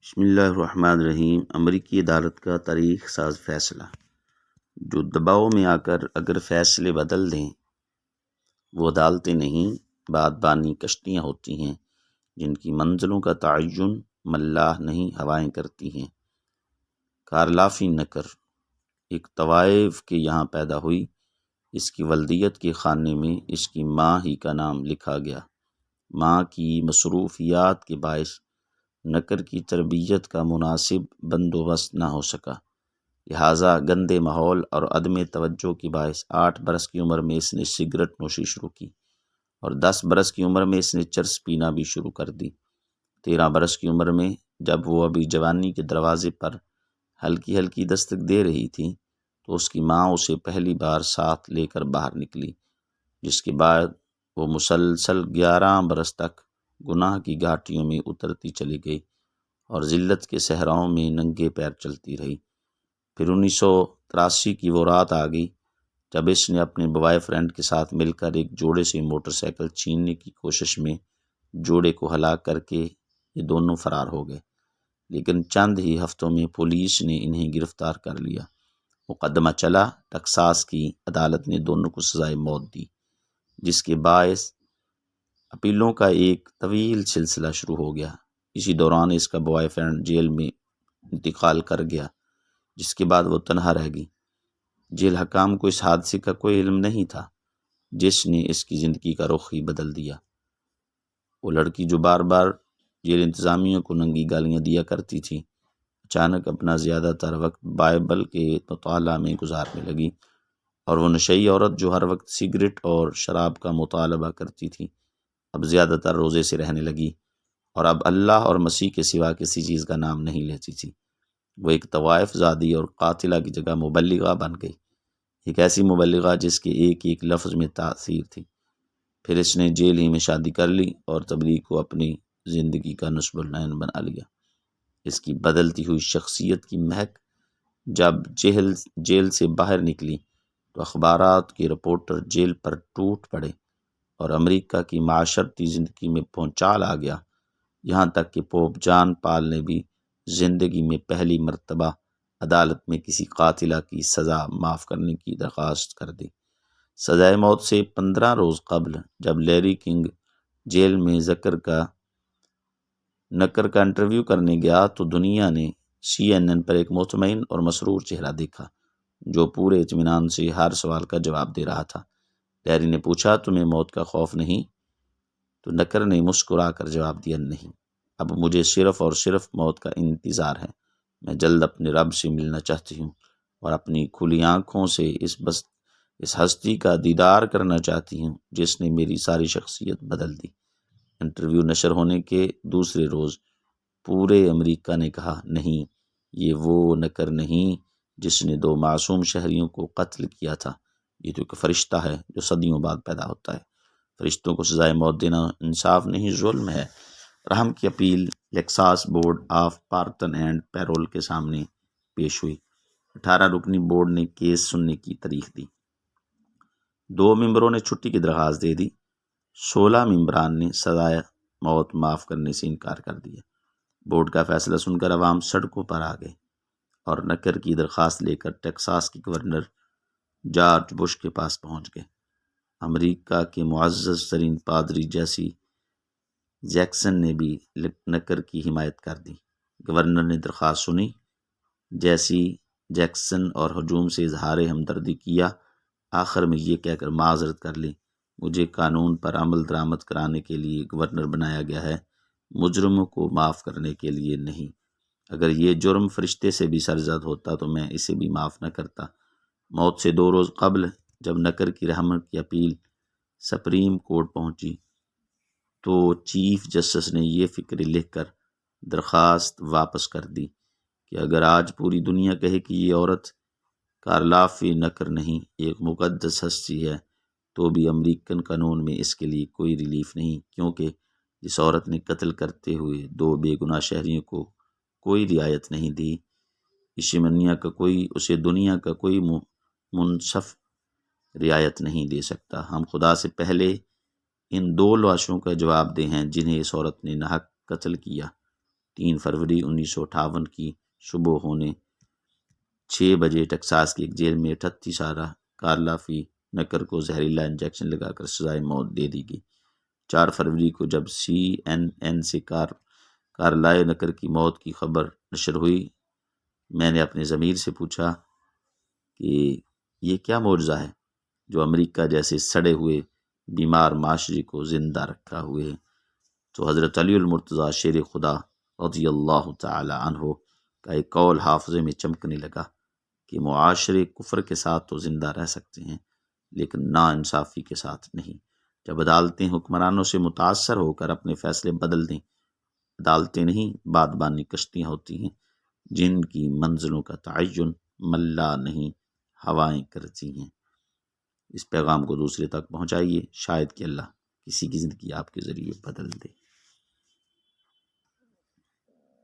بسم اللہ الرحمن الرحیم۔ امریکی عدالت کا تاریخ ساز فیصلہ۔ جو دباؤ میں آ کر اگر فیصلے بدل دیں وہ عدالتیں نہیں، بادبانی کشتیاں ہوتی ہیں جن کی منزلوں کا تعین ملاح نہیں ہوائیں کرتی ہیں۔ کارلافی نکر ایک طوائف کے یہاں پیدا ہوئی۔ اس کی ولدیت کے خانے میں اس کی ماں ہی کا نام لکھا گیا۔ ماں کی مصروفیات کے باعث نکر کی تربیت کا مناسب بندوبست نہ ہو سکا، لہٰذا گندے ماحول اور عدم توجہ کے باعث 8 برس کی عمر میں اس نے سگریٹ نوشی شروع کی اور 10 برس کی عمر میں اس نے چرس پینا بھی شروع کر دی۔ 13 برس کی عمر میں جب وہ ابھی جوانی کے دروازے پر ہلکی ہلکی دستک دے رہی تھی تو اس کی ماں اسے پہلی بار ساتھ لے کر باہر نکلی، جس کے بعد وہ مسلسل 11 برس تک گناہ کی گھاٹیوں میں اترتی چلی گئی اور ذلت کے صحراؤں میں ننگے پیر چلتی رہی۔ پھر 1983 کی وہ رات آ گئی جب اس نے اپنے بوائے فرینڈ کے ساتھ مل کر ایک جوڑے سے موٹر سائیکل چھیننے کی کوشش میں جوڑے کو ہلاک کر کے یہ دونوں فرار ہو گئے، لیکن چند ہی ہفتوں میں پولیس نے انہیں گرفتار کر لیا۔ مقدمہ چلا، ٹیکساس کی عدالت نے دونوں کو سزائے موت دی، جس کے باعث اپیلوں کا ایک طویل سلسلہ شروع ہو گیا۔ اسی دوران اس کا بوائے فرینڈ جیل میں انتقال کر گیا، جس کے بعد وہ تنہا رہ گئی۔ جیل حکام کو اس حادثے کا کوئی علم نہیں تھا جس نے اس کی زندگی کا رخ ہی بدل دیا۔ وہ لڑکی جو بار بار جیل انتظامیہ کو ننگی گالیاں دیا کرتی تھی، اچانک اپنا زیادہ تر وقت بائبل کے مطالعہ میں گزارنے لگی، اور وہ نشئی عورت جو ہر وقت سگریٹ اور شراب کا مطالبہ کرتی تھی اب زیادہ تر روزے سے رہنے لگی اور اب اللہ اور مسیح کے سوا کسی چیز کا نام نہیں لیتی تھی۔ وہ ایک طوائف زادی اور قاتلہ کی جگہ مبلغہ بن گئی، ایک ایسی مبلغہ جس کے ایک ایک لفظ میں تاثیر تھی۔ پھر اس نے جیل ہی میں شادی کر لی اور تبلیغ کو اپنی زندگی کا نصب العین بنا لیا۔ اس کی بدلتی ہوئی شخصیت کی مہک جب جیل سے باہر نکلی تو اخبارات کے رپورٹر جیل پر ٹوٹ پڑے اور امریکہ کی معاشرتی زندگی میں بھونچال آ گیا، یہاں تک کہ پوپ جان پال نے بھی زندگی میں پہلی مرتبہ عدالت میں کسی قاتلہ کی سزا معاف کرنے کی درخواست کر دی۔ سزائے موت سے 15 روز قبل جب لیری کنگ جیل میں نکر کا انٹرویو کرنے گیا تو دنیا نے CNN پر ایک مطمئن اور مسرور چہرہ دیکھا جو پورے اطمینان سے ہر سوال کا جواب دے رہا تھا۔ لیری نے پوچھا، تمہیں موت کا خوف نہیں؟ تو نکر نے مسکرا کر جواب دیا، نہیں، اب مجھے صرف اور صرف موت کا انتظار ہے۔ میں جلد اپنے رب سے ملنا چاہتی ہوں اور اپنی کھلی آنکھوں سے اس ہستی کا دیدار کرنا چاہتی ہوں جس نے میری ساری شخصیت بدل دی۔ انٹرویو نشر ہونے کے دوسرے روز پورے امریکہ نے کہا، نہیں، یہ وہ نکر نہیں جس نے 2 معصوم شہریوں کو قتل کیا تھا، یہ تو ایک فرشتہ ہے جو صدیوں بعد پیدا ہوتا ہے۔ فرشتوں کو سزائے موت دینا انصاف نہیں، ظلم ہے۔ رحم کی appeal Texas board of pardon and parole کے سامنے پیش ہوئی۔ 18 رکنی بورڈ نے کیس سننے کی تاریخ دی۔ 2 ممبروں نے چھٹی کی درخواست دے دی۔ 16 ممبران نے سزائے موت معاف کرنے سے انکار کر دیا۔ بورڈ کا فیصلہ سن کر عوام سڑکوں پر آ گئے اور نکر کی درخواست لے کر ٹیکساس کے گورنر جارج بش کے پاس پہنچ گئے۔ امریکہ کے معزز ترین پادری جیسی جیکسن نے بھی نکر کی حمایت کر دی۔ گورنر نے درخواست سنی، جیسی جیکسن اور ہجوم سے اظہار ہمدردی کیا، آخر میں یہ کہہ کر معذرت کر لی، مجھے قانون پر عمل درآمد کرانے کے لیے گورنر بنایا گیا ہے، مجرموں کو معاف کرنے کے لیے نہیں۔ اگر یہ جرم فرشتے سے بھی سرزد ہوتا تو میں اسے بھی معاف نہ کرتا۔ موت سے 2 روز قبل جب نکر کی رحمت کی اپیل سپریم کورٹ پہنچی تو چیف جسٹس نے یہ فکر لکھ کر درخواست واپس کر دی کہ اگر آج پوری دنیا کہے کہ یہ عورت کارلافی نکر نہیں، ایک مقدس ہستی ہے، تو بھی امریکن قانون میں اس کے لیے کوئی ریلیف نہیں، کیونکہ جس عورت نے قتل کرتے ہوئے 2 بے گناہ شہریوں کو کوئی رعایت نہیں دی، اسے دنیا کا کوئی منصف رعایت نہیں دے سکتا۔ ہم خدا سے پہلے ان 2 لاشوں کا جواب دہ ہیں جنہیں اس عورت نے ناحق قتل کیا۔ 3 فروری 1958 کی صبح ہونے 6 بجے ٹیکساس کی ایک جیل میں 38 سالہ کارلا فی نکر کو زہریلا انجیکشن لگا کر سزائے موت دے دی گئی۔ 4 فروری کو جب CNN سے کارلائے نکر کی موت کی خبر نشر ہوئی، میں نے اپنے ضمیر سے پوچھا کہ یہ کیا معجزہ ہے جو امریکہ جیسے سڑے ہوئے بیمار معاشرے کو زندہ رکھا ہوئے ہے۔ تو حضرت علی المرتضیٰ شیر خدا رضی اللہ تعالی عنہ کا ایک قول حافظے میں چمکنے لگا کہ معاشرے کفر کے ساتھ تو زندہ رہ سکتے ہیں لیکن نا انصافی کے ساتھ نہیں۔ جب عدالتیں حکمرانوں سے متاثر ہو کر اپنے فیصلے بدل دیں، عدالتیں نہیں بادبانی کشتیاں ہوتی ہیں جن کی منزلوں کا تعین ملا نہیں ہوائیں کرتی ہیں۔ اس پیغام کو دوسرے تک پہنچائیے، شاید کہ اللہ کسی کی زندگی آپ کے ذریعے بدل دے۔